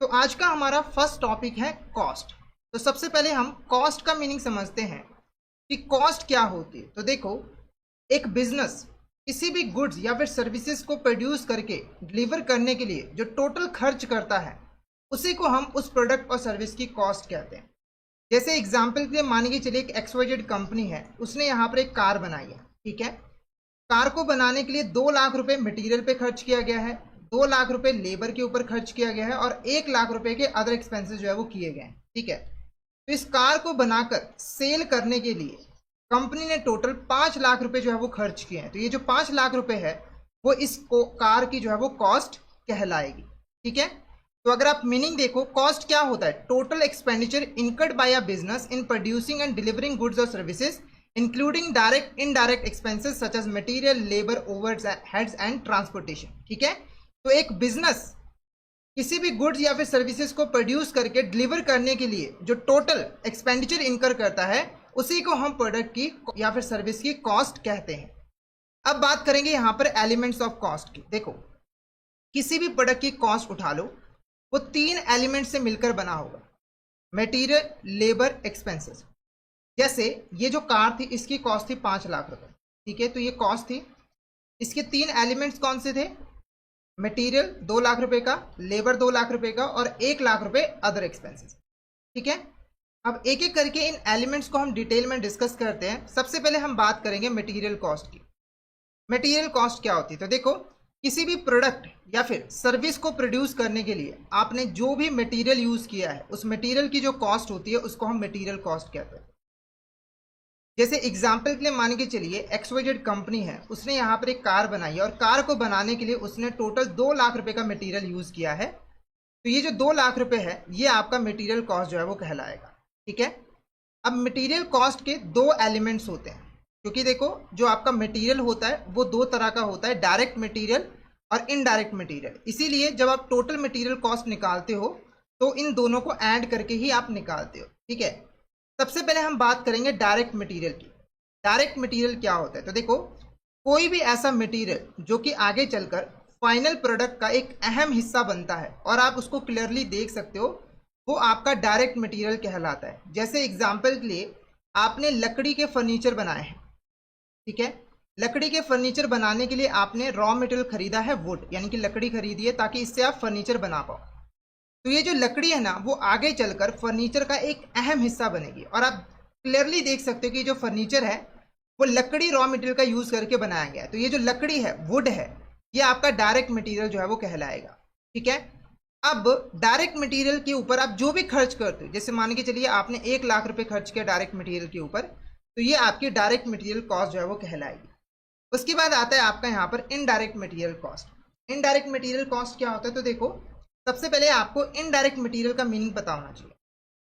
तो आज का हमारा फर्स्ट टॉपिक है कॉस्ट। तो सबसे पहले हम कॉस्ट का मीनिंग समझते हैं कि कॉस्ट क्या होती है। तो देखो, एक बिजनेस किसी भी गुड्स या फिर सर्विसेज को प्रोड्यूस करके डिलीवर करने के लिए जो टोटल खर्च करता है उसी को हम उस प्रोडक्ट और सर्विस की कॉस्ट कहते हैं। जैसे एग्जाम्पल के लिए मान के चलिए एक XYZ कंपनी है, उसने यहाँ पर एक कार बनाई है। ठीक है, कार को बनाने के लिए 2 लाख रुपए मटेरियल पे खर्च किया गया है, 2 लाख रुपए लेबर के ऊपर खर्च किया गया है और 1 लाख रुपए के अदर एक्सपेंसेस जो है वो किए गए हैं। ठीक है, तो इस कार को बनाकर सेल करने के लिए कंपनी ने टोटल 5 लाख रुपए जो है वो खर्च किए हैं। तो ये जो 5 लाख रुपए है वो इस कार की जो है वो कॉस्ट कहलाएगी। ठीक है, तो अगर आप मीनिंग देखो, कॉस्ट क्या होता है? Total expenditure incurred by a business in producing and delivering goods और services including direct indirect expenses such as material, labour, overheads and transportation. ठीक है, तो एक बिजनेस किसी भी गुड्स या फिर सर्विसेज को प्रोड्यूस करके डिलीवर करने के लिए जो टोटल एक्सपेंडिचर इनकर करता है उसी को हम प्रोडक्ट की या फिर सर्विस की कॉस्ट कहते हैं। अब बात करेंगे यहाँ पर एलिमेंट्स ऑफ कॉस्ट की। देखो, किसी भी प्रोडक्ट की कॉस्ट उठा लो, वो 3 एलिमेंट से मिलकर बना होगा: मटेरियल, लेबर, एक्सपेंसेस। जैसे ये जो कार थी इसकी कॉस्ट थी 5 लाख रुपए। ठीक है, तो ये कॉस्ट थी। इसके 3 एलिमेंट्स कौन से थे? मटेरियल 2 लाख रुपए का, लेबर 2 लाख रुपए का और 1 लाख रुपए अदर एक्सपेंसेस। ठीक है, अब एक एक करके इन एलिमेंट्स को हम डिटेल में डिस्कस करते हैं। सबसे पहले हम बात करेंगे मटेरियल कॉस्ट की। मटेरियल कॉस्ट क्या होती है? तो देखो, किसी भी प्रोडक्ट या फिर सर्विस को प्रोड्यूस करने के लिए आपने जो भी मटेरियल यूज किया है उस मटेरियल की जो कॉस्ट होती है उसको हम मटेरियल कॉस्ट कहते हैं। जैसे एग्जाम्पल के लिए मान के चलिए XYZ कंपनी है, उसने यहाँ पर एक कार बनाई है और कार को बनाने के लिए उसने टोटल 2 लाख रुपए का मटेरियल यूज किया है। तो ये जो 2 लाख रुपए है ये आपका मटेरियल कॉस्ट जो है वो कहलाएगा। ठीक है, अब मटेरियल कॉस्ट के 2 एलिमेंट्स होते हैं, क्योंकि देखो जो आपका मटेरियल होता है वो 2 तरह का होता है, डायरेक्ट मटेरियल और इनडायरेक्ट मटेरियल। इसीलिए जब आप टोटल मटेरियल कॉस्ट निकालते हो तो इन दोनों को ऐड करके ही आप निकालते हो। ठीक है, सबसे पहले हम बात करेंगे डायरेक्ट मटेरियल की। डायरेक्ट मटेरियल क्या होता है? तो देखो, कोई भी ऐसा मटेरियल जो कि आगे चलकर फाइनल प्रोडक्ट का एक अहम हिस्सा बनता है और आप उसको क्लियरली देख सकते हो, वो आपका डायरेक्ट मटेरियल कहलाता है। जैसे एग्जाम्पल के लिए आपने लकड़ी के फर्नीचर बनाए हैं। ठीक है, लकड़ी के फर्नीचर बनाने के लिए आपने रॉ मटेरियल खरीदा है, वुड यानी कि लकड़ी खरीदी है ताकि इससे आप फर्नीचर बना पाओ। तो ये जो लकड़ी है ना वो आगे चलकर फर्नीचर का एक अहम हिस्सा बनेगी और आप क्लियरली देख सकते हो कि जो फर्नीचर है वो लकड़ी रॉ मटेरियल का यूज करके बनाया गया है। तो ये जो लकड़ी है, वुड है, ये आपका डायरेक्ट मटेरियल जो है वो कहलाएगा। ठीक है, अब डायरेक्ट मटेरियल के ऊपर आप जो भी खर्च करते हो, जैसे मान के चलिए आपने 1 लाख रुपए खर्च किया डायरेक्ट मटेरियल के ऊपर, तो ये आपकी डायरेक्ट मटेरियल कॉस्ट जो है वो कहलाएगी। उसके बाद आता है आपका यहाँ पर indirect material cost. Indirect material cost क्या होता है? तो देखो, सबसे पहले आपको इनडायरेक्ट मटेरियल का मीनिंग पता होना चाहिए।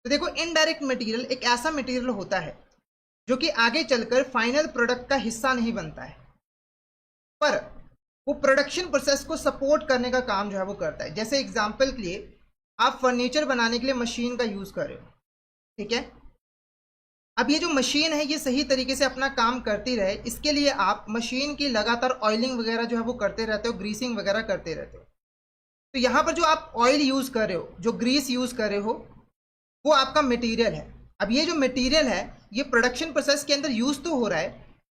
तो देखो, इनडायरेक्ट मटेरियल एक ऐसा मटेरियल होता है जो कि आगे चलकर फाइनल प्रोडक्ट का हिस्सा नहीं बनता है, पर वो प्रोडक्शन प्रोसेस को सपोर्ट करने का काम जो है वो करता है। जैसे एग्जांपल के लिए आप फर्नीचर बनाने के लिए मशीन का यूज कर रहे हो। ठीक है, अब ये जो मशीन है ये सही तरीके से अपना काम करती रहे, इसके लिए आप मशीन की लगातार ऑयलिंग वगैरह जो है वो करते रहते हो, ग्रीसिंग वगैरह करते रहते हो। तो यहाँ पर जो आप ऑयल यूज कर रहे हो, जो ग्रीस यूज कर रहे हो, वो आपका मटेरियल है। अब ये जो मटेरियल है ये प्रोडक्शन प्रोसेस के अंदर यूज तो हो रहा है,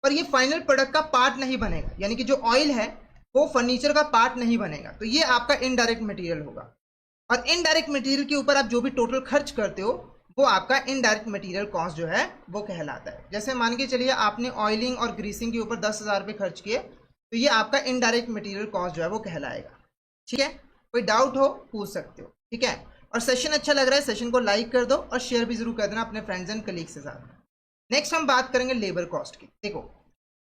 पर ये फाइनल प्रोडक्ट का पार्ट नहीं बनेगा, यानी कि जो ऑयल है वो फर्नीचर का पार्ट नहीं बनेगा। तो ये आपका इनडायरेक्ट मटेरियल होगा। और इनडायरेक्ट मटेरियल के ऊपर आप जो भी टोटल खर्च करते हो वो आपका इनडायरेक्ट मटेरियल कॉस्ट जो है वो कहलाता है। जैसे मान के चलिए आपने ऑयलिंग और ग्रीसिंग के ऊपर 10,000 रुपये खर्च किए, तो ये आपका इनडायरेक्ट मटेरियल कॉस्ट जो है वो कहलाएगा। ठीक है, कोई डाउट हो पूछ सकते हो। ठीक है, और सेशन अच्छा लग रहा है, सेशन को लाइक कर दो और शेयर भी जरूर कर देना अपने फ्रेंड्स एंड कलीग्स के साथ। नेक्स्ट हम बात करेंगे लेबर कॉस्ट की। देखो,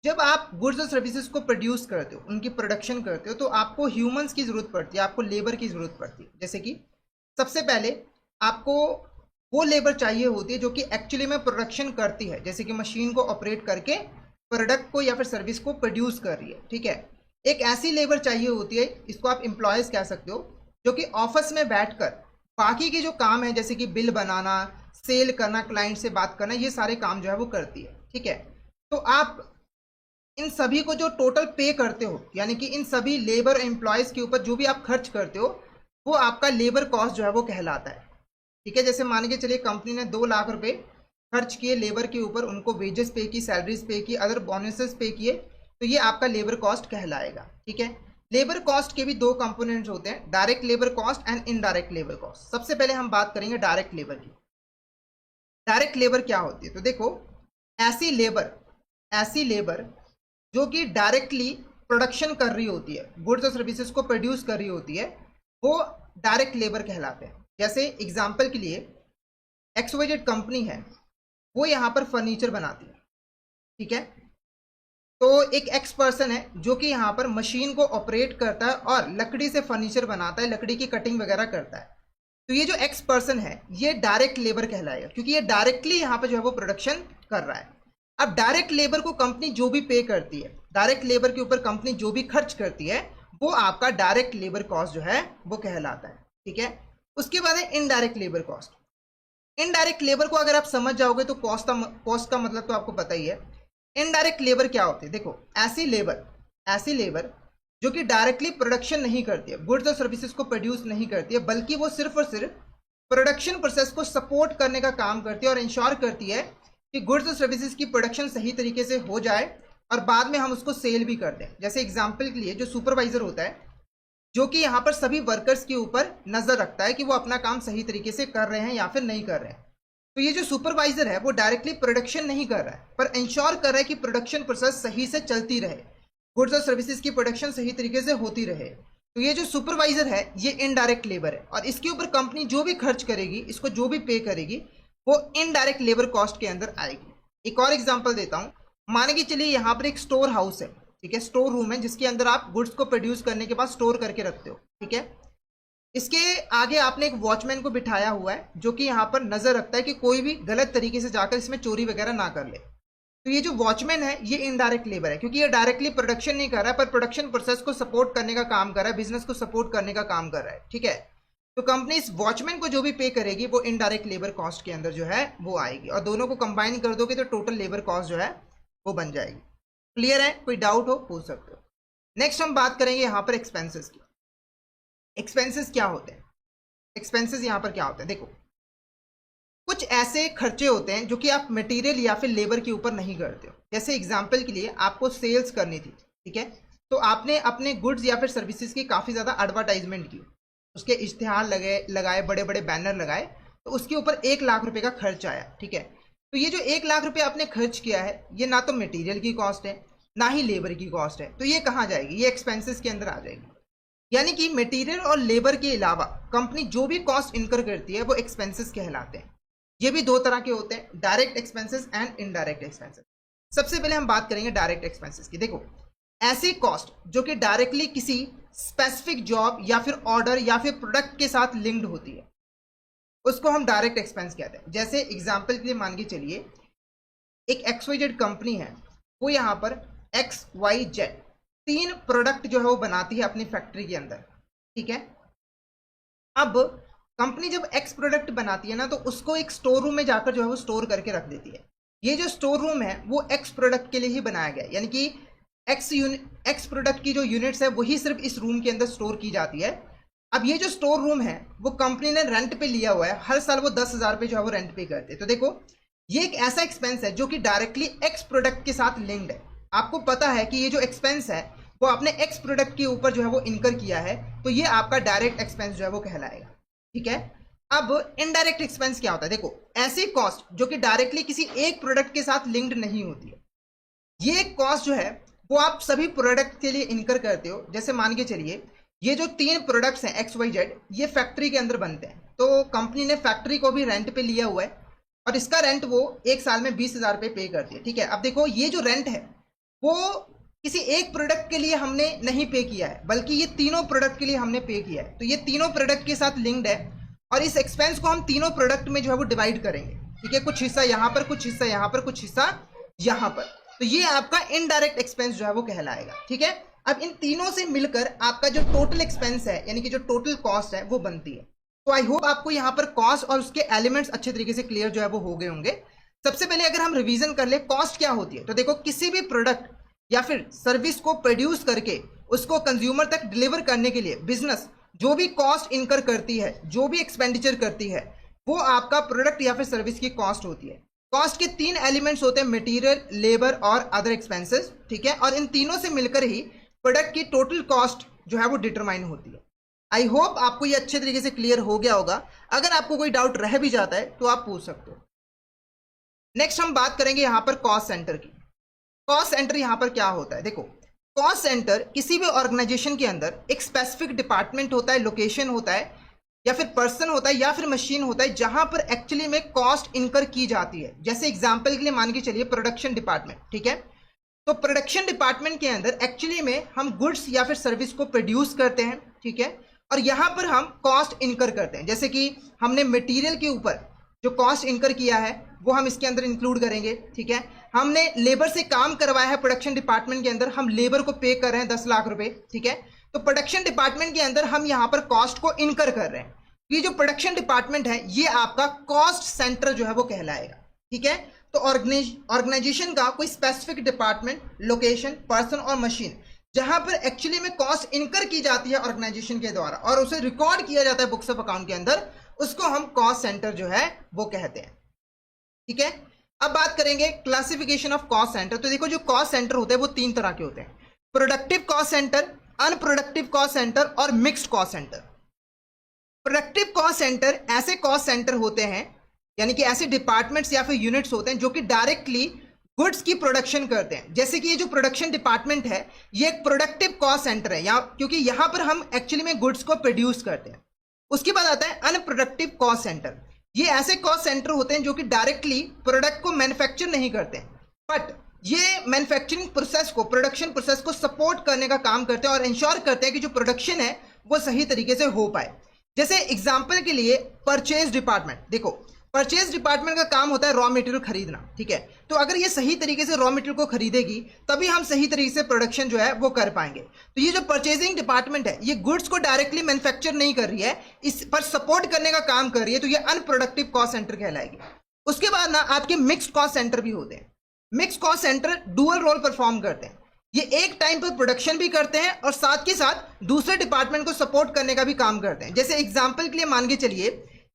जब आप गुड्स और सर्विसेज को प्रोड्यूस करते हो, उनकी प्रोडक्शन करते हो, तो आपको ह्यूमंस की जरूरत पड़ती है, आपको लेबर की जरूरत पड़ती है। जैसे कि सबसे पहले आपको वो लेबर चाहिए होती है जो कि एक्चुअली में प्रोडक्शन करती है, जैसे कि मशीन को ऑपरेट करके प्रोडक्ट को या फिर सर्विस को प्रोड्यूस कर रही है। ठीक है, एक ऐसी लेबर चाहिए होती है, इसको आप एम्प्लॉयज कह सकते हो, जो कि ऑफिस में बैठकर बाकी के जो काम है जैसे कि बिल बनाना, सेल करना, क्लाइंट से बात करना, ये सारे काम जो है वो करती है। ठीक है, तो आप इन सभी को जो टोटल पे करते हो, यानी कि इन सभी लेबर एम्प्लॉयज के ऊपर जो भी आप खर्च करते हो, वो आपका लेबर कॉस्ट जो है वो कहलाता है। ठीक है, जैसे मान के चलिए कंपनी ने 2 लाख रुपए खर्च किए लेबर के ऊपर, उनको वेजेस पे की, सैलरीज पे की, अदर बोनसेस पे किए, तो ये आपका लेबर कॉस्ट कहलाएगा। ठीक है, लेबर कॉस्ट के भी 2 कंपोनेंट्स होते हैं, direct labour cost and indirect labour cost. सबसे पहले हम बात करेंगे डायरेक्ट लेबर की। डायरेक्ट लेबर क्या होती है? तो देखो, ऐसी लेबर जो कि डायरेक्टली प्रोडक्शन कर रही होती है, गुड्स और सर्विसेज को प्रोड्यूस कर रही होती है, वो डायरेक्ट लेबर कहलाते हैं। जैसे एग्जांपल के लिए एक्सवाईजेड कंपनी है, वो यहाँ पर फर्नीचर बनाती है। ठीक है, तो एक एक्स पर्सन है जो कि यहाँ पर मशीन को ऑपरेट करता है और लकड़ी से फर्नीचर बनाता है, लकड़ी की कटिंग वगैरह करता है। तो ये जो एक्स पर्सन है ये डायरेक्ट लेबर कहलाएगा, क्योंकि ये डायरेक्टली यहाँ पर जो है वो प्रोडक्शन कर रहा है। अब डायरेक्ट लेबर को कंपनी जो भी पे करती है, डायरेक्ट लेबर के ऊपर कंपनी जो भी खर्च करती है, वो आपका डायरेक्ट लेबर कॉस्ट जो है वो कहलाता है। ठीक है, उसके बाद है indirect labour cost. Indirect labour को अगर आप समझ जाओगे तो कॉस्ट का मतलब तो आपको पता ही है। इनडायरेक्ट लेबर क्या होती है? देखो, ऐसी लेबर जो कि डायरेक्टली प्रोडक्शन नहीं करती है, गुड्स और सर्विसेज को प्रोड्यूस नहीं करती है, बल्कि वो सिर्फ और सिर्फ प्रोडक्शन प्रोसेस को सपोर्ट करने का काम करती है और इंश्योर करती है कि गुड्स और सर्विसेज की प्रोडक्शन सही तरीके से हो जाए और बाद में हम उसको सेल भी कर दें। जैसे एग्जांपल के लिए जो सुपरवाइजर होता है, जो कि यहाँ पर सभी वर्कर्स के ऊपर नजर रखता है कि वो अपना काम सही तरीके से कर रहे हैं या फिर नहीं कर रहे हैं। तो ये जो सुपरवाइजर है वो डायरेक्टली प्रोडक्शन नहीं कर रहा है, पर इंश्योर कर रहा है कि प्रोडक्शन प्रोसेस सही से चलती रहे, गुड्स और सर्विसेज की प्रोडक्शन सही तरीके से होती रहे। तो ये जो सुपरवाइजर है ये इनडायरेक्ट लेबर है, और इसके ऊपर कंपनी जो भी खर्च करेगी, इसको जो भी पे करेगी, वो इनडायरेक्ट लेबर कॉस्ट के अंदर आएगी। एक और एग्जांपल देता हूं, मान के चलिए यहाँ पर एक स्टोर हाउस है। ठीक है, स्टोर रूम है जिसके अंदर आप गुड्स को प्रोड्यूस करने के बाद स्टोर करके रखते हो। ठीक है, इसके आगे आपने एक वॉचमैन को बिठाया हुआ है जो कि यहाँ पर नजर रखता है कि कोई भी गलत तरीके से जाकर इसमें चोरी वगैरह ना कर ले। तो ये जो वॉचमैन है ये इनडायरेक्ट लेबर है, क्योंकि ये डायरेक्टली प्रोडक्शन नहीं कर रहा है, पर प्रोडक्शन प्रोसेस को सपोर्ट करने का काम कर रहा है, बिजनेस को सपोर्ट करने का काम कर रहा है। ठीक है, तो कंपनी इस वॉचमैन को जो भी पे करेगी वो इनडायरेक्ट लेबर कॉस्ट के अंदर जो है वो आएगी, और दोनों को कंबाइन कर दोगे तो टोटल लेबर कॉस्ट जो है वो बन जाएगी। क्लियर है? कोई डाउट हो पूछ सकते हो। नेक्स्ट हम बात करेंगे यहाँ पर एक्सपेंसेस की। एक्सपेंसेस क्या होते हैं? एक्सपेंसेस यहाँ पर क्या होते हैं? देखो, कुछ ऐसे खर्चे होते हैं जो कि आप मटेरियल या फिर लेबर के ऊपर नहीं करते हो। जैसे एग्जांपल के लिए आपको सेल्स करनी थी, ठीक है, तो आपने अपने गुड्स या फिर सर्विसेज की काफ़ी ज़्यादा एडवर्टाइजमेंट की, उसके इश्तिहार लगाए, बड़े बड़े बैनर लगाए, तो उसके ऊपर 1 लाख रुपए का खर्च आया। ठीक है, तो ये जो 1 लाख रुपए आपने खर्च किया है, ये ना तो मटेरियल की कॉस्ट है ना ही लेबर की कॉस्ट है, तो ये कहाँ जाएगी? ये एक्सपेंसेस के अंदर आ जाएगी। यानी कि मटेरियल और लेबर के अलावा कंपनी जो भी कॉस्ट इनकर करती है वो एक्सपेंसेस कहलाते हैं। ये भी 2 तरह के होते हैं, direct expenses and indirect expenses. सबसे पहले हम बात करेंगे डायरेक्ट एक्सपेंसेस की। देखो, ऐसी कॉस्ट जो कि डायरेक्टली किसी स्पेसिफिक जॉब या फिर ऑर्डर या फिर प्रोडक्ट के साथ लिंक्ड होती है, उसको हम डायरेक्ट एक्सपेंस कहते हैं। जैसे एग्जाम्पल के लिए मान के चलिए एक XYZ कंपनी है, वो यहाँ पर XYZ 3 प्रोडक्ट जो है वो बनाती है अपनी फैक्ट्री के अंदर। ठीक है, अब कंपनी जब X प्रोडक्ट बनाती है ना, तो उसको एक स्टोर रूम में जाकर जो है वो स्टोर करके रख देती है। ये जो स्टोर रूम है वो X प्रोडक्ट के लिए ही बनाया गया है, यानी कि X प्रोडक्ट की जो यूनिट्स है वही सिर्फ इस रूम के अंदर स्टोर की जाती है। अब ये जो स्टोर रूम है वो कंपनी ने रेंट पे लिया हुआ है, हर साल वो 10,000 रुपये जो है वो रेंट पे करते हैं। तो देखो, ये एक ऐसा एक्सपेंस है जो कि डायरेक्टली X प्रोडक्ट के साथ लिंक्ड है। आपको पता है कि ये जो एक्सपेंस है वो आपने X प्रोडक्ट के ऊपर जो है वो इनकर किया है, तो ये आपका डायरेक्ट एक्सपेंस जो है वो कहलाएगा। ठीक है, अब इनडायरेक्ट एक्सपेंस क्या होता है? देखो, ऐसी कॉस्ट जो कि डायरेक्टली किसी एक प्रोडक्ट के साथ लिंक्ड नहीं होती है, ये कॉस्ट जो है वो आप सभी प्रोडक्ट के लिए इनकर करते हो। जैसे मान के चलिए ये जो 3 प्रोडक्ट्स हैं XYZ, ये फैक्ट्री के अंदर बनते हैं, तो कंपनी ने फैक्ट्री को भी रेंट पे लिया हुआ है और इसका रेंट वो 1 साल में 20,000 रुपये पे करती है। ठीक है, अब देखो, ये जो रेंट है वो किसी एक प्रोडक्ट के लिए हमने नहीं पे किया है, बल्कि ये तीनों प्रोडक्ट के लिए हमने पे किया है। तो ये तीनों प्रोडक्ट के साथ लिंक्ड है और इस एक्सपेंस को हम तीनों प्रोडक्ट में जो है वो डिवाइड करेंगे। ठीक है, कुछ हिस्सा यहाँ पर, कुछ हिस्सा यहाँ पर, कुछ हिस्सा यहाँ पर, तो ये आपका इनडायरेक्ट एक्सपेंस जो है वो कहलाएगा। ठीक है, अब इन तीनों से मिलकर आपका जो टोटल एक्सपेंस है, यानी कि जो टोटल कॉस्ट है वो बनती है। तो आई होप आपको यहाँ पर कॉस्ट और उसके एलिमेंट्स अच्छे तरीके से क्लियर जो है वो हो गए होंगे। सबसे पहले अगर हम रिवीजन कर ले कॉस्ट क्या होती है, तो देखो, किसी भी प्रोडक्ट या फिर सर्विस को प्रोड्यूस करके उसको कंज्यूमर तक डिलीवर करने के लिए बिजनेस जो भी कॉस्ट इनकर करती है, जो भी एक्सपेंडिचर करती है, वो आपका प्रोडक्ट या फिर सर्विस की कॉस्ट होती है। कॉस्ट के 3 एलिमेंट्स होते हैं, मटेरियल, लेबर और अदर एक्सपेंसेस, ठीक है। और इन तीनों से मिलकर ही प्रोडक्ट की टोटल कॉस्ट जो है वो डिटरमाइन होती है। आई होप आपको ये अच्छे तरीके से क्लियर हो गया होगा। अगर आपको कोई डाउट रह भी जाता है तो आप पूछ सकते हो। नेक्स्ट हम बात करेंगे यहाँ पर कॉस्ट सेंटर की। कॉस्ट सेंटर यहाँ पर क्या होता है, देखो कॉस्ट सेंटर किसी भी ऑर्गेनाइजेशन के अंदर एक स्पेसिफिक डिपार्टमेंट होता है, लोकेशन होता है, या फिर पर्सन होता है, या फिर मशीन होता है, जहां पर एक्चुअली में कॉस्ट इनकर की जाती है। जैसे एग्जांपल के लिए मान के चलिए प्रोडक्शन डिपार्टमेंट, ठीक है। तो प्रोडक्शन डिपार्टमेंट के अंदर एक्चुअली में हम गुड्स या फिर सर्विस को प्रोड्यूस करते हैं, ठीक है। और यहां पर हम कॉस्ट इनकर करते हैं। जैसे कि हमने मटेरियल के ऊपर जो कॉस्ट इनकर किया है वो हम इसके अंदर इंक्लूड करेंगे, ठीक है। हमने लेबर से काम करवाया है प्रोडक्शन डिपार्टमेंट के अंदर, हम लेबर को पे कर रहे हैं 10 लाख रुपए, ठीक है। तो प्रोडक्शन डिपार्टमेंट के अंदर हम यहां पर कॉस्ट को इनकर कर रहे हैं। ये जो प्रोडक्शन डिपार्टमेंट है ये आपका कॉस्ट सेंटर जो है वो कहलाएगा, ठीक है। तो ऑर्गेनाइजेशन का कोई स्पेसिफिक डिपार्टमेंट, लोकेशन, पर्सन और मशीन जहां पर एक्चुअली में कॉस्ट इनकर की जाती है ऑर्गेनाइजेशन के द्वारा और उसे रिकॉर्ड किया जाता है बुक्स ऑफ अकाउंट के अंदर, उसको हम कॉस्ट सेंटर जो है वो कहते हैं, ठीक है। अब बात करेंगे क्लासिफिकेशन ऑफ कॉस्ट सेंटर। तो देखो जो कॉस्ट सेंटर होते हैं वो 3 तरह के होते हैं, productive cost centre, unproductive cost centre और mixed cost centre. Productive cost centre ऐसे कॉस्ट सेंटर होते हैं, यानी कि ऐसे डिपार्टमेंट्स या फिर यूनिट्स होते हैं जो कि डायरेक्टली गुड्स की प्रोडक्शन करते हैं। जैसे कि ये जो प्रोडक्शन डिपार्टमेंट है ये एक प्रोडक्टिव कॉस्ट सेंटर है, क्योंकि यहां पर हम एक्चुअली में गुड्स को प्रोड्यूस करते हैं। उसके बाद आता है अनप्रोडक्टिव कॉस्ट सेंटर। ये ऐसे कॉस्ट सेंटर होते हैं जो कि डायरेक्टली प्रोडक्ट को मैन्युफैक्चर नहीं करते हैं, बट ये मैन्युफैक्चरिंग प्रोसेस को, प्रोडक्शन प्रोसेस को सपोर्ट करने का काम करते हैं और इंश्योर करते हैं कि जो प्रोडक्शन है वो सही तरीके से हो पाए। जैसे एग्जांपल के लिए परचेज डिपार्टमेंट, देखो परचेज डिपार्टमेंट का काम होता है रॉ मटेरियल खरीदना, ठीक है। तो अगर ये सही तरीके से रॉ मटेरियल को खरीदेगी तभी हम सही तरीके से प्रोडक्शन जो है वो कर पाएंगे। तो ये जो परचेजिंग डिपार्टमेंट है ये गुड्स को डायरेक्टली मैन्युफैक्चर नहीं कर रही है, इस पर सपोर्ट करने का काम कर रही है, तो ये अनप्रोडक्टिव कॉस्ट सेंटर कहलाएगी। उसके बाद ना आपके मिक्स्ड कॉस्ट सेंटर भी होते हैं। Mixed cost centre dual role perform करते हैं। ये एक टाइम पर प्रोडक्शन भी करते हैं और साथ के साथ दूसरे डिपार्टमेंट को सपोर्ट करने का भी काम करते हैं। जैसे एग्जांपल के लिए मान के चलिए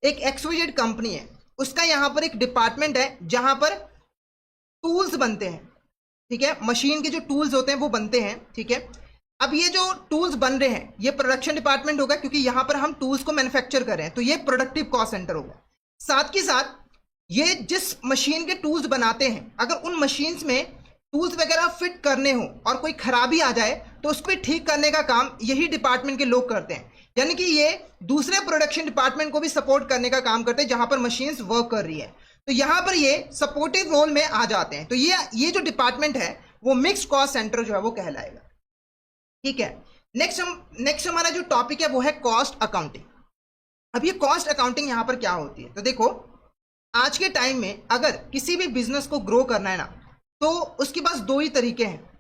एक XYZ कंपनी है, उसका यहां पर एक डिपार्टमेंट है जहां पर टूल्स बनते हैं, ठीक है। मशीन के जो टूल्स होते हैं वो बनते हैं, ठीक है। अब ये जो टूल्स बन रहे हैं ये प्रोडक्शन डिपार्टमेंट होगा, क्योंकि यहां पर हम टूल्स को मैन्युफैक्चर कर रहे हैं, तो ये प्रोडक्टिव कॉस्ट सेंटर होगा। साथ के साथ ये जिस मशीन के टूल्स बनाते हैं, अगर उन मशीन्स में टूल्स वगैरह फिट करने हो और कोई खराबी आ जाए तो उसको ठीक करने का काम यही डिपार्टमेंट के लोग करते हैं। यानी कि ये दूसरे प्रोडक्शन डिपार्टमेंट को भी सपोर्ट करने का काम करते हैं जहां पर मशीन्स वर्क कर रही है, तो यहां पर ये सपोर्टिव रोल में आ जाते हैं। तो ये जो डिपार्टमेंट है वो मिक्स्ड कॉस्ट सेंटर जो है वो कहलाएगा, ठीक है। नेक्स्ट हमारा जो टॉपिक है वो है कॉस्ट अकाउंटिंग। अब ये कॉस्ट अकाउंटिंग यहां पर क्या होती है, तो देखो आज के टाइम में अगर किसी भी बिजनेस को ग्रो करना है ना, तो उसके पास 2 ही तरीके हैं।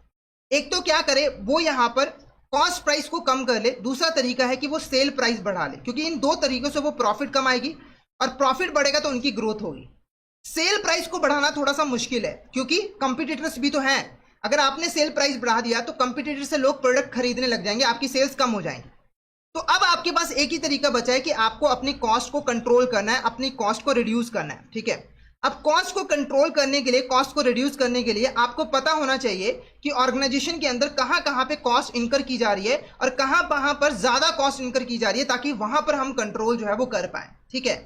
एक तो क्या करे, वो यहां पर कॉस्ट प्राइस को कम कर ले, दूसरा तरीका है कि वो सेल प्राइस बढ़ा ले, क्योंकि इन 2 तरीकों से वो प्रॉफिट कमाएगी और प्रॉफिट बढ़ेगा तो उनकी ग्रोथ होगी। सेल प्राइस को बढ़ाना थोड़ा सा मुश्किल है क्योंकि कंपटीटर्स भी तो हैं। अगर आपने सेल प्राइस बढ़ा दिया तो कंपटीटर से लोग प्रोडक्ट खरीदने लग जाएंगे, आपकी सेल्स कम हो जाएंगी। तो अब आपके पास एक ही तरीका बचा है कि आपको अपनी कॉस्ट को कंट्रोल करना है, अपनी कॉस्ट को रिड्यूस करना है, ठीक है। अब कॉस्ट को कंट्रोल करने के लिए, कॉस्ट को रिड्यूस करने के लिए आपको पता होना चाहिए कि ऑर्गेनाइजेशन के अंदर कहां कहां पे कॉस्ट इनकर की जा रही है और कहां पर ज्यादा कॉस्ट इनकर की जा रही है, ताकि वहां पर हम कंट्रोल जो है वो कर पाए, ठीक है।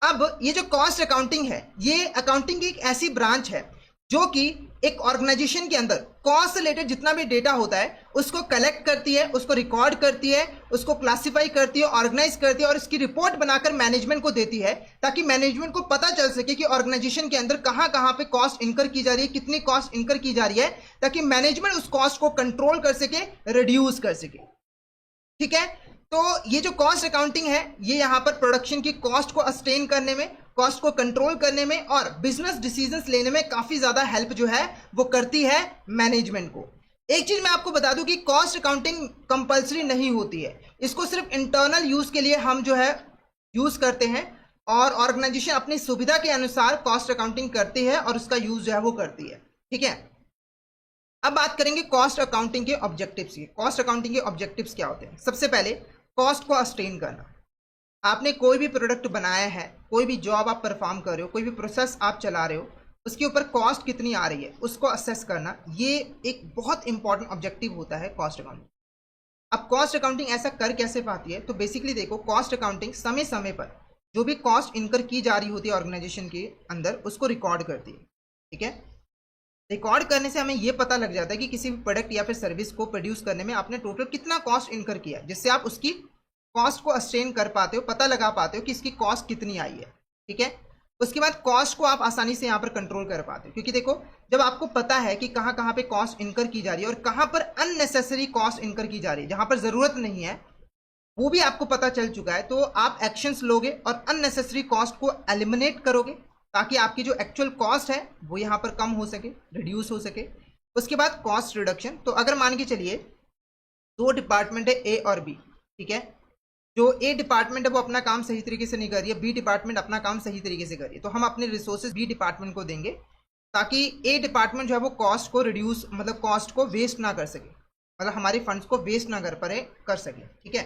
अब ये जो कॉस्ट अकाउंटिंग है, ये अकाउंटिंग की एक ऐसी ब्रांच है जो कि एक ऑर्गेनाइजेशन के अंदर कॉस्ट से रिलेटेड जितना भी डेटा होता है उसको कलेक्ट करती है, उसको रिकॉर्ड करती है, उसको क्लासिफाई करती है, ऑर्गेनाइज करती है और इसकी रिपोर्ट बनाकर मैनेजमेंट को देती है, ताकि मैनेजमेंट को पता चल सके कि ऑर्गेनाइजेशन के अंदर कहां कहां पे कॉस्ट इनकर की जा रही है, कितनी कॉस्ट इनकर की जा रही है, ताकि मैनेजमेंट उस कॉस्ट को कंट्रोल कर सके, रिड्यूस कर सके, ठीक है। तो ये जो कॉस्ट अकाउंटिंग है ये यहां पर प्रोडक्शन की कॉस्ट को अस्टेन करने में, कॉस्ट को कंट्रोल करने में और बिजनेस डिसीजंस लेने में काफी ज्यादा हेल्प जो है वो करती है मैनेजमेंट को। एक चीज मैं आपको बता दूं कि कॉस्ट अकाउंटिंग कंपलसरी नहीं होती है, इसको सिर्फ इंटरनल यूज के लिए हम जो है यूज करते हैं और ऑर्गेनाइजेशन अपनी सुविधा के अनुसार कॉस्ट अकाउंटिंग करती है और उसका यूज जो है वो करती है, ठीक है। अब बात करेंगे कॉस्ट अकाउंटिंग के ऑब्जेक्टिव्स की। कॉस्ट अकाउंटिंग के ऑब्जेक्टिव्स क्या होते हैं? सबसे पहले कॉस्ट को अस्टेन करना। आपने कोई भी प्रोडक्ट बनाया है, कोई भी जॉब आप परफॉर्म कर रहे हो, कोई भी प्रोसेस आप चला रहे हो, उसके ऊपर कॉस्ट कितनी आ रही है उसको असेस करना, ये एक बहुत इंपॉर्टेंट ऑब्जेक्टिव होता है कॉस्ट अकाउंटिंग। अब कॉस्ट अकाउंटिंग ऐसा कर कैसे पाती है, तो बेसिकली देखो, कॉस्ट अकाउंटिंग समय समय पर जो भी कॉस्ट इनकर की जा रही होती है ऑर्गेनाइजेशन के अंदर, उसको रिकॉर्ड करती है। ठीक है, रिकॉर्ड करने से हमें यह पता लग जाता है कि किसी भी प्रोडक्ट या फिर सर्विस को प्रोड्यूस करने में आपने टोटल कितना कॉस्ट इनकर किया, जिससे आप उसकी कॉस्ट को अस्टेन कर पाते हो, पता लगा पाते हो कि इसकी कॉस्ट कितनी आई है। ठीक है, उसके बाद कॉस्ट को आप आसानी से यहाँ पर कंट्रोल कर पाते हो, क्योंकि देखो, जब आपको पता है कि कहाँ कहाँ पे कॉस्ट इनकर की जा रही है और कहाँ पर अननेसेसरी कॉस्ट इनकर की जा रही है, जहाँ पर ज़रूरत नहीं है, वो भी आपको पता चल चुका है, तो आप एक्शंस लोगे और अननेसेसरी कॉस्ट को एलिमिनेट करोगे, ताकि आपकी जो एक्चुअल कॉस्ट है वो यहाँ पर कम हो सके, रिड्यूस हो सके। उसके बाद कॉस्ट रिडक्शन, तो अगर मान के चलिए दो डिपार्टमेंट है ए और बी, ठीक है, जो ए डिपार्टमेंट है वो अपना काम सही तरीके से नहीं कर रही है, बी डिपार्टमेंट अपना काम सही तरीके से कर रही है, तो हम अपने रिसोर्सेज बी डिपार्टमेंट को देंगे, ताकि ए डिपार्टमेंट जो है वो कॉस्ट को रिड्यूस, मतलब कॉस्ट को वेस्ट ना कर सके, मतलब हमारे फंड्स को वेस्ट ना कर सके। ठीक है,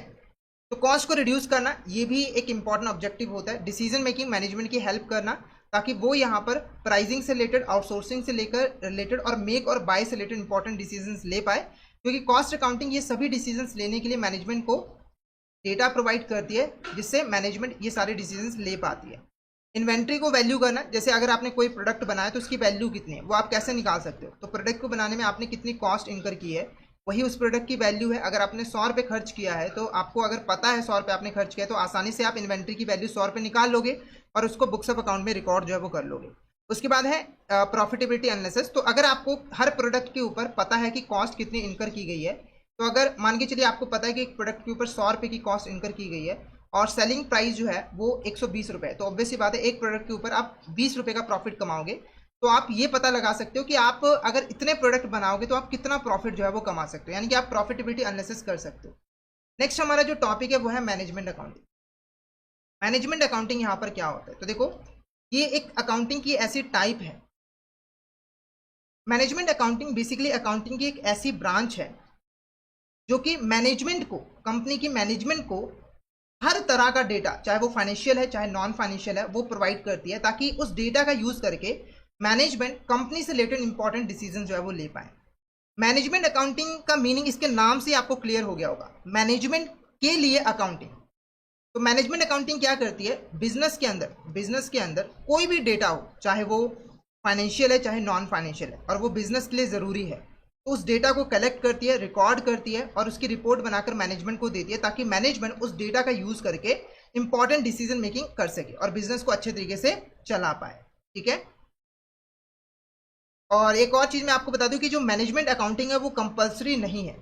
तो कॉस्ट को रिड्यूस करना ये भी एक इंपॉर्टेंट ऑब्जेक्टिव होता है। डिसीजन मेकिंग मैनेजमेंट की हेल्प करना, ताकि वो यहाँ पर प्राइसिंग से रिलेटेड, आउटसोर्सिंग से लेकर रिलेटेड और मेक और बाय से रिलेटेड इंपॉर्टेंट डिसीजंस ले पाए, क्योंकि कॉस्ट अकाउंटिंग ये सभी डिसीजंस लेने के लिए मैनेजमेंट को डेटा प्रोवाइड करती है, जिससे मैनेजमेंट ये सारे डिसीजंस ले पाती है। इन्वेंट्री को वैल्यू करना, जैसे अगर आपने कोई प्रोडक्ट बनाया तो उसकी वैल्यू कितनी है वो आप कैसे निकाल सकते हो, तो प्रोडक्ट को बनाने में आपने कितनी कॉस्ट इनकर की है, वही उस प्रोडक्ट की वैल्यू है। अगर आपने 100 रुपये खर्च किया है, तो आपको अगर पता है 100 रुपये आपने खर्च किया है, तो आसानी से आप इन्वेंट्री की वैल्यू 100 रुपये निकाल लोगे और उसको बुक्स ऑफ अकाउंट में रिकॉर्ड जो है वो कर लोगे। उसके बाद है प्रॉफिटेबिलिटी एनालिसिस, तो अगर आपको हर प्रोडक्ट के ऊपर पता है कि कॉस्ट कितनी इनकर की गई है, तो अगर मान के चलिए आपको पता है कि एक प्रोडक्ट के ऊपर 100 रुपये की कॉस्ट इनकर की गई है और सेलिंग प्राइस जो है वो 120 रुपये है, तो ऑब्वियस सी बात है एक प्रोडक्ट के ऊपर आप 20 रुपये का प्रॉफिट कमाओगे, तो आप ये पता लगा सकते हो कि आप अगर इतने प्रोडक्ट बनाओगे तो आप कितना प्रॉफिट जो है वो कमा सकते हो, यानी कि आप प्रॉफिटेबिलिटी एनालिसिस कर सकते हो। नेक्स्ट हमारा जो टॉपिक है वो है मैनेजमेंट अकाउंटिंग। मैनेजमेंट अकाउंटिंग यहाँ पर क्या होता है, तो देखो, ये एक अकाउंटिंग की ऐसी टाइप है। मैनेजमेंट अकाउंटिंग बेसिकली अकाउंटिंग की एक ऐसी ब्रांच है जो कि मैनेजमेंट को, कंपनी की मैनेजमेंट को हर तरह का डेटा, चाहे वो फाइनेंशियल है चाहे नॉन फाइनेंशियल है, वो प्रोवाइड करती है, ताकि उस डेटा का यूज करके मैनेजमेंट कंपनी से रिलेटेड इंपॉर्टेंट डिसीजन जो है वो ले पाए। मैनेजमेंट अकाउंटिंग का मीनिंग इसके नाम से आपको क्लियर हो गया होगा, मैनेजमेंट के लिए अकाउंटिंग। तो मैनेजमेंट अकाउंटिंग क्या करती है, बिजनेस के अंदर कोई भी डेटा हो, चाहे वो फाइनेंशियल है चाहे नॉन फाइनेंशियल है, और वो बिजनेस के लिए ज़रूरी है, तो उस डेटा को कलेक्ट करती है, रिकॉर्ड करती है और उसकी रिपोर्ट बनाकर मैनेजमेंट को देती है, ताकि मैनेजमेंट उस डेटा का यूज़ करके इंपॉर्टेंट डिसीजन मेकिंग कर सके और बिजनेस को अच्छे तरीके से चला पाए। ठीक है, और एक और चीज़ मैं आपको बता दूं कि जो मैनेजमेंट अकाउंटिंग है वो कंपलसरी नहीं है।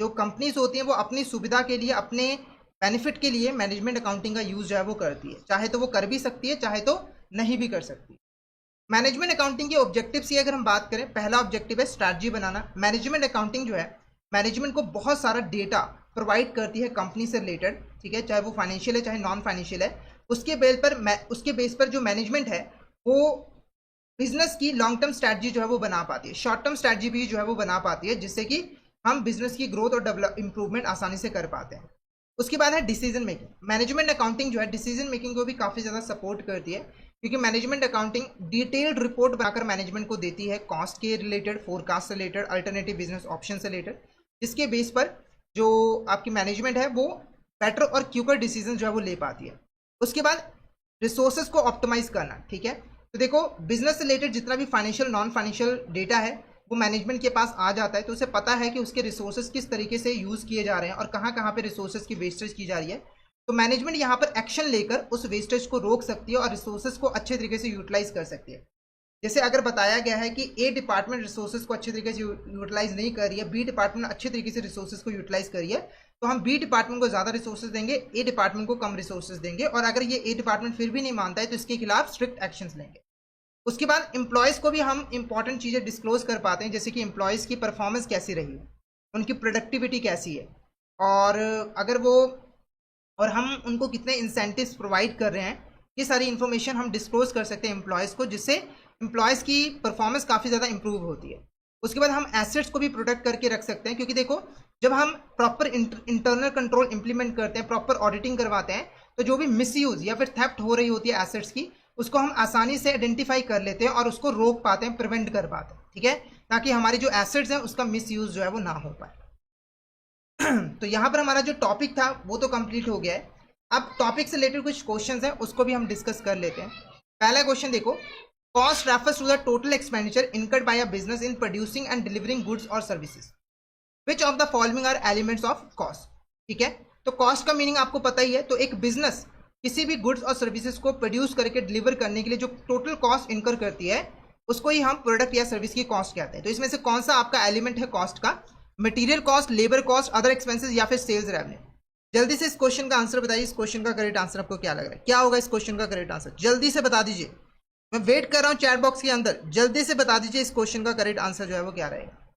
जो कंपनीज होती हैं वो अपनी सुविधा के लिए, अपने बेनिफिट के लिए मैनेजमेंट अकाउंटिंग का यूज़ जो है वो करती है, चाहे तो वो कर भी सकती है चाहे तो नहीं भी कर सकती। मैनेजमेंट अकाउंटिंग के ऑब्जेक्टिव्स की अगर हम बात करें, पहला ऑब्जेक्टिव है स्ट्रैटेजी बनाना। मैनेजमेंट अकाउंटिंग जो है मैनेजमेंट को बहुत सारा डेटा प्रोवाइड करती है कंपनी से रिलेटेड, ठीक है, चाहे वो फाइनेंशियल है चाहे नॉन फाइनेंशियल है। उसके बेस पर जो मैनेजमेंट है वो बिजनेस की लॉन्ग टर्म स्ट्रैटेजी जो है वो बना पाती है, शॉर्ट टर्म स्ट्रैटेजी भी जो है वो बना पाती है, जिससे कि हम बिजनेस की ग्रोथ और डेवलप इंप्रूवमेंट आसानी से कर पाते हैं। उसके बाद है डिसीजन मेकिंग। मैनेजमेंट अकाउंटिंग जो है डिसीजन मेकिंग को भी काफ़ी ज़्यादा सपोर्ट करती है, क्योंकि मैनेजमेंट अकाउंटिंग डिटेल्ड रिपोर्ट बनाकर मैनेजमेंट को देती है, कॉस्ट के रिलेटेड, फोरकास्ट से रिलेटेड, अल्टरनेटिव बिजनेस ऑप्शन से रिलेटेड, जिसके बेस पर जो आपकी मैनेजमेंट है वो बेटर और क्यूकर डिसीजन जो है वो ले पाती है। उसके बाद रिसोर्सेज को ऑप्टिमाइज करना। ठीक है, तो देखो, बिजनेस से रिलेटेड जितना भी फाइनेंशियल नॉन फाइनेंशियल डेटा है वो मैनेजमेंट के पास आ जाता है, तो उसे पता है कि उसके रिसोर्सेज किस तरीके से यूज़ किए जा रहे हैं और कहाँ कहाँ पे रिसोर्सेज की वेस्टेज की जा रही है। तो मैनेजमेंट यहाँ पर एक्शन लेकर उस वेस्टेज को रोक सकती है और रिसोर्सेज को अच्छे तरीके से यूटिलाइज कर सकती है। जैसे अगर बताया गया है कि ए डिपार्टमेंट रिसोर्सेज को अच्छे तरीके से यूटिलाइज नहीं कर रही है, बी डिपार्टमेंट अच्छे तरीके से रिसोर्सेज को यूटिलाइज करी है, तो हम बी डिपार्टमेंट को ज़्यादा रिसोर्सेज देंगे, ए डिपार्टमेंट को कम रिसोर्सेज देंगे, और अगर ये ए डिपार्टमेंट फिर भी नहीं मानता है तो इसके खिलाफ स्ट्रिक्ट एक्शंस लेंगे। उसके बाद एम्प्लॉयज़ को भी हम इंपॉर्टेंट चीज़ें डिस्क्लोज कर पाते हैं, जैसे कि एम्प्लॉयज़ की परफॉर्मेंस कैसी रही है, उनकी प्रोडक्टिविटी कैसी है, और अगर वो और हम उनको कितने इंसेंटिव्स प्रोवाइड कर रहे हैं, ये सारी इन्फॉर्मेशन हम डिस्क्लोज कर सकते हैं एम्प्लॉयज़ को, जिससे एम्प्लॉयज़ की परफॉर्मेंस काफ़ी ज़्यादा इंप्रूव होती है। उसके बाद हम एसेट्स को भी प्रोटेक्ट करके रख सकते हैं, क्योंकि देखो जब हम प्रॉपर इंटरनल कंट्रोल इंप्लीमेंट करते हैं, प्रॉपर ऑडिटिंग करवाते हैं, तो जो भी मिसयूज या फिर थेफ्ट हो रही होती है एसेट्स की, उसको हम आसानी से आइडेंटिफाई कर लेते हैं और उसको रोक पाते हैं, प्रिवेंट कर पाते हैं, ठीक है, ताकि हमारी जो एसेट्स हैं उसका मिसयूज जो है वो ना हो पाए। तो यहाँ पर हमारा जो टॉपिक था वो तो कंप्लीट हो गया है। अब टॉपिक से रिलेटेड कुछ क्वेश्चंस हैं, उसको भी हम डिस्कस कर लेते हैं। पहला क्वेश्चन देखो, cost refers to the total expenditure incurred by a business in producing and delivering goods और services, which of the following are elements of cost. ठीक है, तो कॉस्ट का मीनिंग आपको पता ही है। तो एक बिजनेस किसी भी गुड्स और सर्विसेज को प्रोड्यूस करके डिलीवर करने के लिए जो टोटल कॉस्ट इनकर करती है, उसको ही हम प्रोडक्ट या सर्विस की कॉस्ट कहते हैं। तो इसमें से कौन सा आपका एलिमेंट है कॉस्ट का? Material cost, labour cost, other expenses या फिर सेल्स रेवेन्यू? जल्दी से इस क्वेश्चन का आंसर बताइए। इस क्वेश्चन का करेक्ट आंसर आपको क्या लग रहा है? क्या होगा इस क्वेश्चन का करेक्ट आंसर? जल्दी से बता दीजिए, मैं वेट कर रहा हूं चैट बॉक्स के अंदर। जल्दी से बता दीजिए इस क्वेश्चन का करेक्ट आंसर जो है वो क्या रहेगा।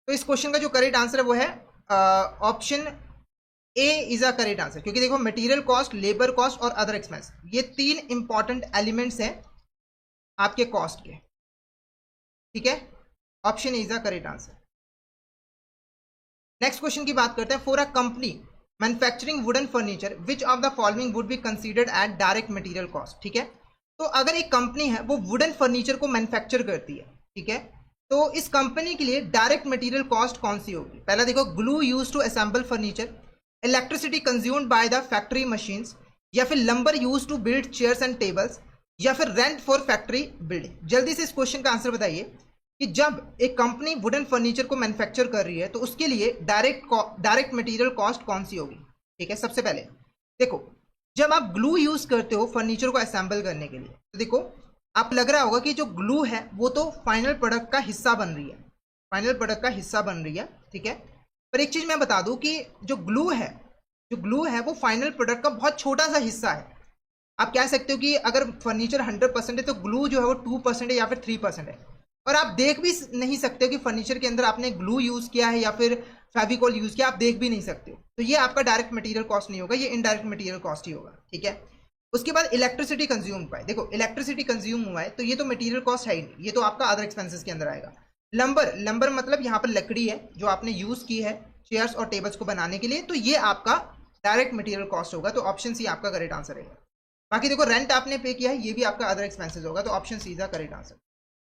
तो इस क्वेश्चन का जो करेक्ट आंसर है वो है option A is a correct answer, क्योंकि देखो मटेरियल कॉस्ट, लेबर कॉस्ट और अदर एक्सपेंस, ये तीन इंपॉर्टेंट एलिमेंट्स हैं आपके कॉस्ट के। ठीक है, option is a correct answer. Next question की बात करते हैं। For a company manufacturing wooden furniture, which of the following would be considered at direct material cost. ठीक है, तो अगर एक कंपनी है वो वुडन फर्नीचर को मैन्युफैक्चर करती है, ठीक है, तो इस कंपनी के लिए डायरेक्ट मटेरियल कॉस्ट कौन सी होगी? पहला देखो, glue use to assemble furniture, electricity consumed by the factory machines, या फिर lumber use to build chairs and tables, या फिर रेंट फॉर फैक्ट्री बिल्डिंग। जल्दी से इस क्वेश्चन का आंसर बताइए कि जब एक कंपनी वुडन फर्नीचर को मैन्युफैक्चर कर रही है तो उसके लिए डायरेक्ट मटेरियल कॉस्ट कौन सी होगी? ठीक है, सबसे पहले देखो, जब आप ग्लू यूज करते हो फर्नीचर को असेंबल करने के लिए, तो देखो आप लग रहा होगा कि जो ग्लू है वो तो फाइनल प्रोडक्ट का हिस्सा बन रही है, फाइनल प्रोडक्ट का हिस्सा बन रही है, ठीक है। पर एक चीज मैं बता दूं कि जो ग्लू है वो फाइनल प्रोडक्ट का बहुत छोटा सा हिस्सा है। आप कह सकते हो कि अगर फर्नीचर 100% है तो ग्लू जो है वो 2% है या फिर 3% है। और आप देख भी नहीं सकते हो कि फर्नीचर के अंदर आपने ग्लू यूज किया है या फिर फेविकॉल यूज किया, आप देख भी नहीं सकते हो। तो ये आपका डायरेक्ट मटेरियल कॉस्ट नहीं होगा, ये इनडायरेक्ट मटेरियल कॉस्ट ही होगा, ठीक है। उसके बाद इलेक्ट्रिसिटी कंज्यूम हुआ है, देखो इलेक्ट्रिसिटी कंज्यूम हुआ है तो ये तो मटेरियल कॉस्ट है ही नहीं, ये तो आपका अदर एक्सपेंसेस के अंदर आएगा। लंबर मतलब यहाँ पर लकड़ी है जो आपने यूज की है चेयर्स और टेबल्स को बनाने के लिए, तो ये आपका डायरेक्ट मटेरियल कॉस्ट होगा। तो ऑप्शन सी आपका करेक्ट आंसर है। बाकी देखो रेंट आपने पे किया है, ये भी आपका अदर एक्सपेंसेस होगा, तो option C is the correct answer.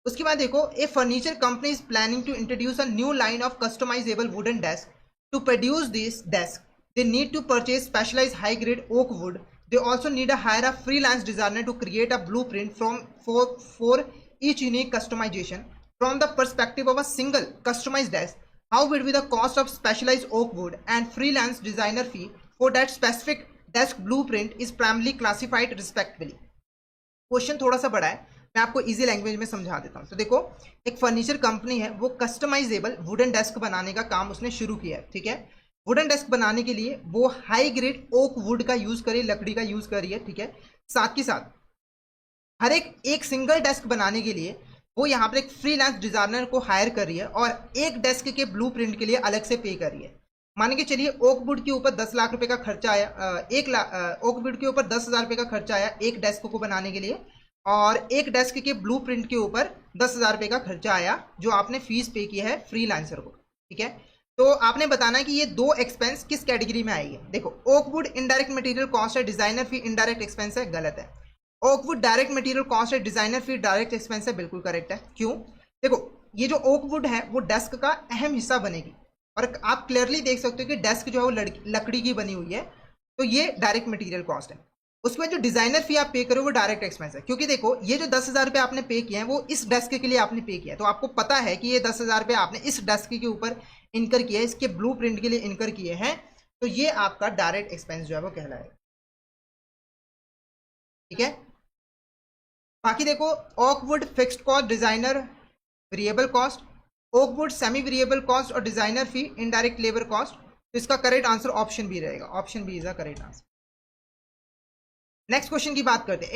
उसके बाद देखो, A furniture company is planning to introduce a new line of customisable wooden desk. To produce this desk they need to purchase specialized high grade oak wood. They also need to hire a freelance designer to create a blueprint for each unique customization. From the perspective of a single customized desk, how would be the cost of specialized oak wood and freelance designer fee for that specific desk blueprint is primarily classified respectively? Question थोड़ा सा बड़ा है, मैं आपको easy language में समझा देता हूँ। तो देखो, एक फर्नीचर कंपनी है, वो कस्टमाइजेबल वुडन डेस्क बनाने का काम उसने शुरू किया है, ठीक है। वुडन डेस्क बनाने के लिए वो हाई ग्रेड ओक वुड का यूज करी, लकड़ी का यूज करी है, ठीक है। साथ ही साथ हर एक सिंगल डेस्क बनाने के लिए वो यहाँ पर एक फ्रीलांस डिजाइनर को हायर कर रही है और एक डेस्क के ब्लूप्रिंट के लिए अलग से पे कर रही है। मान के चलिए ओक वुड के ऊपर 10 लाख रुपए का खर्चा आया, ओक वुड के ऊपर 10,000 रुपए का खर्चा आया एक डेस्क को बनाने के लिए, और एक डेस्क के ब्लूप्रिंट के ऊपर 10,000 रुपए का खर्चा आया जो आपने फीस पे किया है फ्रीलांसर को, ठीक है। तो आपने बताना है कि ये दो एक्सपेंस किस कैटेगरी में आएगी। देखो, oak wood indirect material cost है, डिजाइनर फी इनडायरेक्ट एक्सपेंस है, गलत है। Oak wood direct material cost है, डिजाइनर फी डायरेक्ट एक्सपेंस है, बिल्कुल करेक्ट है। क्यों? देखो, ये जो ओक वुड है वो डेस्क का अहम हिस्सा बनेगी और आप क्लियरली देख सकते हो कि डेस्क जो है वो लकड़ी की बनी हुई है, तो ये डायरेक्ट मटेरियल कॉस्ट है। उसके बाद जो डिजाइनर फी आप पे करो वो डायरेक्ट एक्सपेंस है, क्योंकि देखो ये जो 10,000 रुपये आपने पे किया है वो इस डेस्क के लिए आपने पे किया है, तो आपको पता है कि ये 10,000 रुपये आपने इस डेस्क के ऊपर इनकर किया है, इसके ब्लूप्रिंट के लिए इनकर किए हैं, तो ये आपका डायरेक्ट एक्सपेंस जो है वो कहलाएगा, ठीक है। बाकी देखो, oak wood fixed cost, designer variable cost, oak wood semi variable cost और designer fee indirect labour cost, तो इसका करेक्ट आंसर ऑप्शन बी रहेगा, option B is the correct answer. Next question की बात करते हैं।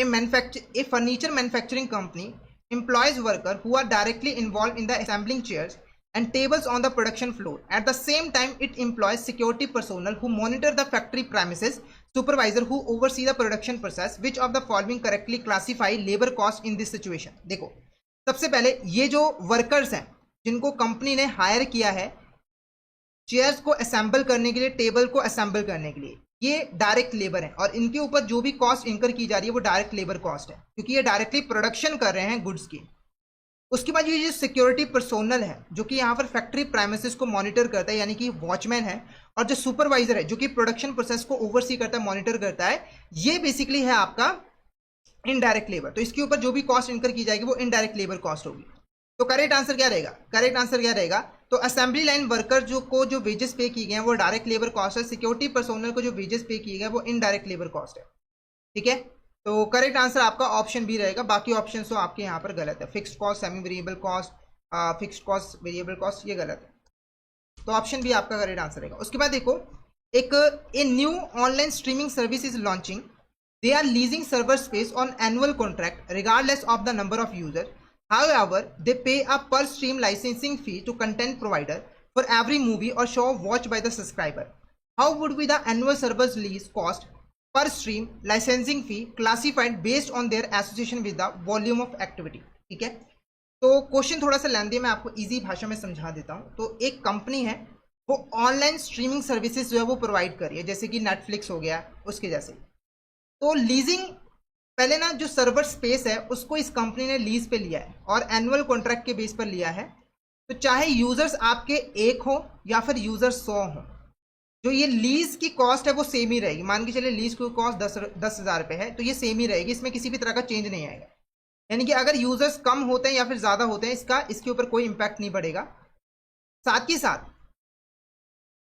A furniture manufacturing company employs workers who are directly involved in the assembling chairs and tables on the production floor. At the same time, it employs security personnel who monitor the factory premises, supervisor who oversee the production process. Which of the following correctly classify labor cost in this situation? देखो, सबसे पहले ये जो workers हैं जिनको company ने higher किया है चेयर्स को असेंबल करने के लिए, टेबल को असेंबल करने के लिए, ये डायरेक्ट लेबर है और इनके ऊपर जो भी कॉस्ट इंकर की जा रही है वो डायरेक्ट लेबर कॉस्ट है, क्योंकि ये डायरेक्टली प्रोडक्शन कर रहे हैं गुड्स की। उसके बाद ये जो सिक्योरिटी पर्सोनल है जो कि यहाँ पर फैक्ट्री प्राइमेसिस को मॉनिटर करता है, यानी कि वॉचमैन है, और जो सुपरवाइजर है जो कि प्रोडक्शन प्रोसेस को ओवरसी करता है, मॉनिटर करता है, ये बेसिकली है आपका इनडायरेक्ट लेबर। तो इसके ऊपर जो भी कॉस्ट इंकर की जाएगी वो इनडायरेक्ट लेबर कॉस्ट होगी। तो करेक्ट आंसर क्या रहेगा? करेक्ट आंसर क्या रहेगा? तो असेंबली लाइन वर्कर जो वेजेस पे किए गए हैं वो डायरेक्ट लेबर कॉस्ट है, सिक्योरिटी पर्सोनल को जो वेजेस पे किए गए वो इनडायरेक्ट लेबर कॉस्ट है। ठीक है, तो करेक्ट आंसर आपका ऑप्शन बी रहेगा। बाकी ऑप्शन तो आपके यहाँ पर गलत है। Fixed cost, semi variable cost, fixed cost, variable cost, ये गलत है। तो ऑप्शन बी आपका करेक्ट आंसर रहेगा। उसके बाद देखो, a new online streaming service is launching, they are leasing server space on annual contract regardless of the number of user. However, they pay a per stream licensing fee to content provider for every movie or show watched by the subscriber. How would be the annual servers lease cost per stream licensing fee classified based on their association with the volume of activity? ठीक है, तो question थोड़ा सा लेंदी है, मैं आपको easy भाषा में समझा देता हूँ। तो एक कंपनी है वो ऑनलाइन स्ट्रीमिंग सर्विसेज जो है वो प्रोवाइड कर रही है, जैसे कि नेटफ्लिक्स हो गया, उसके जैसे। तो लीजिंग, पहले ना जो सर्वर स्पेस है उसको इस कंपनी ने लीज पे लिया है और एनुअल कॉन्ट्रैक्ट के बेस पर लिया है। तो चाहे यूजर्स आपके 1 हो या फिर यूजर्स 100 हो, जो ये लीज की कॉस्ट है वो सेम ही रहेगी। मान के चलिए लीज की कॉस्ट 10,000 रुपये है, तो ये सेम ही रहेगी, इसमें किसी भी तरह का चेंज नहीं आएगा। यानी कि अगर यूजर्स कम होते हैं या फिर ज़्यादा होते हैं, इसके ऊपर कोई इंपैक्ट नहीं पड़ेगा। साथ ही साथ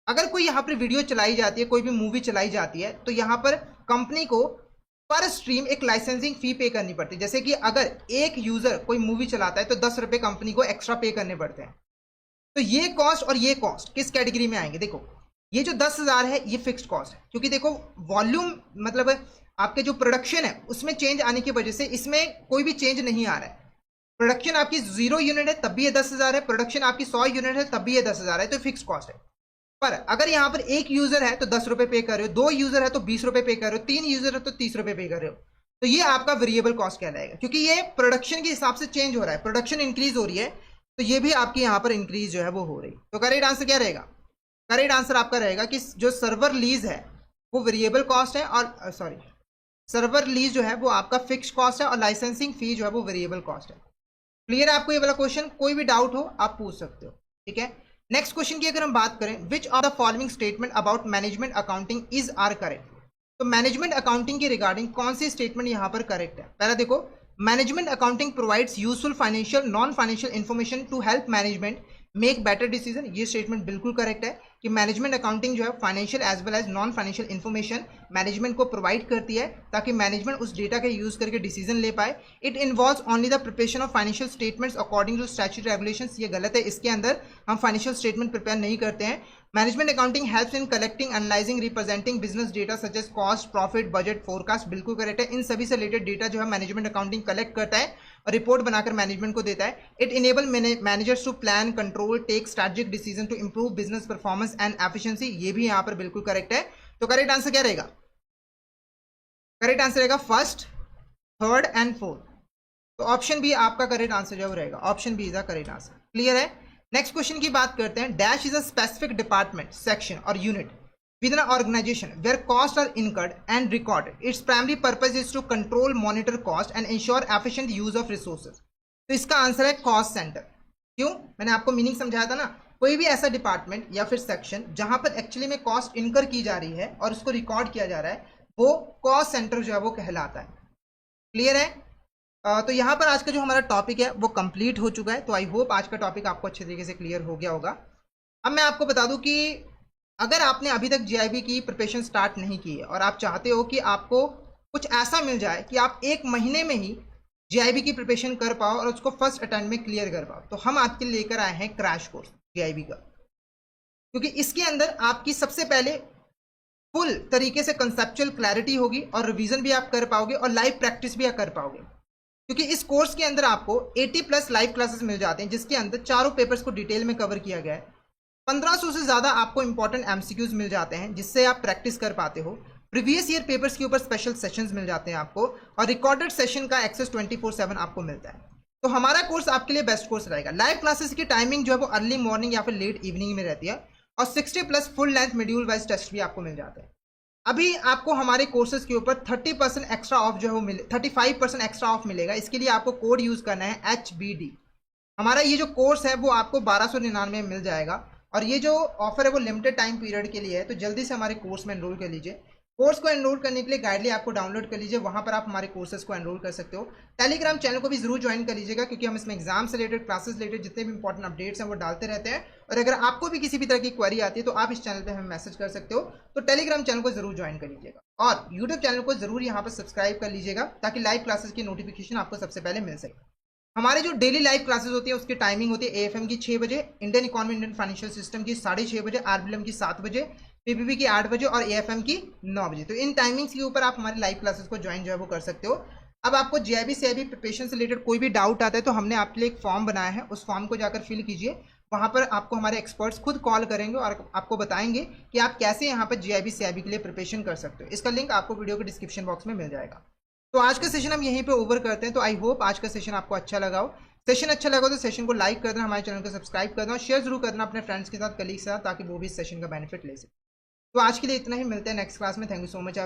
अगर कोई यहाँ पर वीडियो चलाई जाती है, कोई भी मूवी चलाई जाती है, तो यहाँ पर कंपनी को पर स्ट्रीम एक लाइसेंसिंग फी पे करनी पड़ती है। जैसे कि अगर एक यूजर कोई मूवी चलाता है तो 10 रुपये कंपनी को एक्स्ट्रा पे करने पड़ते हैं। तो ये कॉस्ट और ये कॉस्ट किस कैटेगरी में आएंगे? देखो, ये जो 10,000 है ये फिक्स्ड कॉस्ट है, क्योंकि देखो वॉल्यूम मतलब आपके जो प्रोडक्शन है उसमें चेंज आने की वजह से इसमें कोई भी चेंज नहीं आ रहा है। प्रोडक्शन आपकी 0 यूनिट है तब भी ये 10,000 है, प्रोडक्शन आपकी 100 यूनिट है तब भी ये 10,000 है, तो फिक्स्ड कॉस्ट है। पर अगर यहाँ पर एक यूजर है तो 10 रुपये पे कर रहे हो, 2 यूजर है तो 20 रुपये पे कर रहे हो, 3 यूजर है तो 30 रुपये पे कर रहे हो, तो ये आपका वेरिएबल कॉस्ट कहलाएगा, क्योंकि ये प्रोडक्शन के हिसाब से चेंज हो रहा है, प्रोडक्शन इंक्रीज हो रही है, तो ये भी आपकी यहाँ पर इंक्रीज जो है वो हो रही है। तो करेक्ट आंसर क्या रहेगा? करेक्ट आंसर आपका रहेगा कि जो सर्वर लीज है वो वेरिएबल कॉस्ट है, और सर्वर लीज जो है वो आपका फिक्स्ड कॉस्ट है और लाइसेंसिंग फी जो है वो वेरिएबल कॉस्ट है। क्लियर है आपको ये वाला क्वेश्चन? कोई भी डाउट हो आप पूछ सकते हो। ठीक है, नेक्स्ट क्वेश्चन की अगर हम बात करें, which of the following statement about management accounting is are correct? तो मैनेजमेंट अकाउंटिंग के रिगार्डिंग कौन सी स्टेटमेंट यहाँ पर करेक्ट है? पहला देखो, management accounting provides useful financial non financial information to help management make better decision. ये स्टेटमेंट बिल्कुल करेक्ट है कि मैनेजमेंट अकाउंटिंग जो है financial as well as non financial information management को प्रोवाइड करती है ताकि मैनेजमेंट उस डेटा का यूज करके डिसीजन ले पाए। It involves only the preparation of financial statements according to statutory regulations. ये गलत है, इसके अंदर हम फाइनेंशियल स्टेटमेंट प्रिपेयर नहीं करते हैं। Management accounting helps in collecting, analysing, representing business data such as cost, profit, budget, forecast. बिल्कुल करेक्ट है, इन सभी से रिलेटेड डेटा जो है मैनेजमेंट अकाउंटिंग कलेक्ट करता है और रिपोर्ट बनाकर मैनेजमेंट को देता है। It enable managers to plan, control, take strategic decision to improve business performance and efficiency. ये भी यहाँ पर बिल्कुल करेक्ट है। तो करेक्ट आंसर क्या रहेगा? करेक्ट आंसर रहेगा फर्स्ट, थर्ड एंड फोर्थ। तो ऑप्शन बी आपका करेक्ट आंसर जो रहेगा, option B is the correct answer. Clear है? नेक्स्ट क्वेश्चन की बात करते हैं। Dash is a specific department, section और unit within an organization where costs are incurred and recorded. Its primary purpose is to control, monitor cost and ensure efficient use of resources. तो इसका answer है cost centre. क्यों? मैंने आपको meaning समझाया था ना, कोई भी ऐसा डिपार्टमेंट या फिर सेक्शन जहां पर एक्चुअली में कॉस्ट इनकर की जा रही है और उसको रिकॉर्ड किया जा रहा है, वो कॉस्ट सेंटर जो है वो कहलाता है। क्लियर है? तो यहाँ पर आज का जो हमारा टॉपिक है वो कंप्लीट हो चुका है। तो आई होप आज का टॉपिक आपको अच्छे तरीके से क्लियर हो गया होगा। अब मैं आपको बता दूं कि अगर आपने अभी तक जीआईबी की प्रिपरेशन स्टार्ट नहीं की है और आप चाहते हो कि आपको कुछ ऐसा मिल जाए कि आप 1 महीने में ही जीआईबी की प्रिपरेशन कर पाओ और उसको फर्स्ट अटेम्प्ट में क्लियर कर पाओ, तो हम आपके लिए लेकर आए हैं क्रैश कोर्स जीआईबी का। क्योंकि इसके अंदर आपकी सबसे पहले फुल तरीके से कंसेप्चुअल क्लैरिटी होगी और रिवीजन भी आप कर पाओगे और लाइव प्रैक्टिस भी आप कर पाओगे। क्योंकि इस कोर्स के अंदर आपको 80+ लाइव क्लासेस मिल जाते हैं, जिसके अंदर चारों पेपर्स को डिटेल में कवर किया गया है। 1500 से ज़्यादा आपको इंपॉर्टेंट एमसीक्यूज मिल जाते हैं जिससे आप प्रैक्टिस कर पाते हो। प्रीवियस ईयर पेपर्स के ऊपर स्पेशल सेशंस मिल जाते हैं आपको, और रिकॉर्डेड सेशन का एक्सेस 24/7 आपको मिलता है। तो हमारा कोर्स आपके लिए बेस्ट कोर्स रहेगा। लाइव क्लासेस की टाइमिंग जो है वो अर्ली मॉर्निंग या फिर लेट इवनिंग में रहती है और 60+ full length module wise test भी आपको मिल जाते हैं। अभी आपको हमारे कोर्सेज के ऊपर 30% एक्स्ट्रा ऑफ जो है वो 35% एक्स्ट्रा ऑफ मिलेगा। इसके लिए आपको कोड यूज करना है HBD। हमारा ये जो कोर्स है वो आपको 1299 में मिल जाएगा और ये जो ऑफर है वो लिमिटेड टाइम पीरियड के लिए है। तो जल्दी से हमारे कोर्स में एनरोल कर लीजिए। कोर्स को एनरोल करने के लिए गाइडली आपको डाउनलोड कर लीजिए, वहां पर आप हमारे कोर्सेज को एनरोल कर सकते हो। टेलीग्राम चैनल को भी जरूर ज्वाइन कर लीजिएगा क्योंकि हम इसमें एग्जाम से रिलेटेड, क्लासेस रिलेटेड जितने भी इंपॉर्टेंट अपडेट्स हैं वो डालते रहते हैं। और अगर आपको भी किसी भी तरह की क्वेरी आती है तो आप इस चैनल पे हमें मैसेज कर सकते हो। तो टेलीग्राम चैनल को जरूर ज्वाइन कर लीजिएगा और यूट्यूब चैनल को जरूर यहाँ पर सब्सक्राइब कर लीजिएगा ताकि लाइव क्लासेस की नोटिफिकेशन आपको सबसे पहले मिल सके। हमारे जो डेली लाइव क्लासेस होती है उसकी टाइमिंग होती है AFM की 6 बजे, Indian economy Indian financial system की 6:30 बजे, RBLM की 7 बजे, PPP की 8 बजे और AFM की 9 बजे। तो इन टाइमिंग्स के ऊपर आप हमारी लाइव क्लासेस को ज्वाइन जो है वो कर सकते हो। अब आपको GIB CIB प्रिपरेशन से रिलेटेड कोई भी डाउट आता है तो हमने आपके लिए एक फॉर्म बनाया है, उस फॉर्म को जाकर फिल कीजिए। वहां पर आपको हमारे एक्सपर्ट्स खुद कॉल करेंगे और आपको बताएंगे कि आप कैसे यहाँ पर GIB CIB के लिए प्रिपरेशन कर सकते हो। इसका लिंक आपको वीडियो के डिस्क्रिप्शन बॉक्स में मिल जाएगा। तो आज का सेशन हम यहीं पे ओवर करते हैं। तो आई होप आज का सेशन आपको अच्छा लगा हो। सेशन अच्छा लगा तो सेशन को लाइक कर देना, हमारे चैनल को सब्सक्राइब कर देना और शेयर जरूर कर देना अपने फ्रेंड्स के साथ, कलीग के साथ, ताकि वो भी इस सेशन का बेनिफिट ले सके। तो आज के लिए इतना ही, मिलते हैं नेक्स्ट क्लास में। Thank you so much.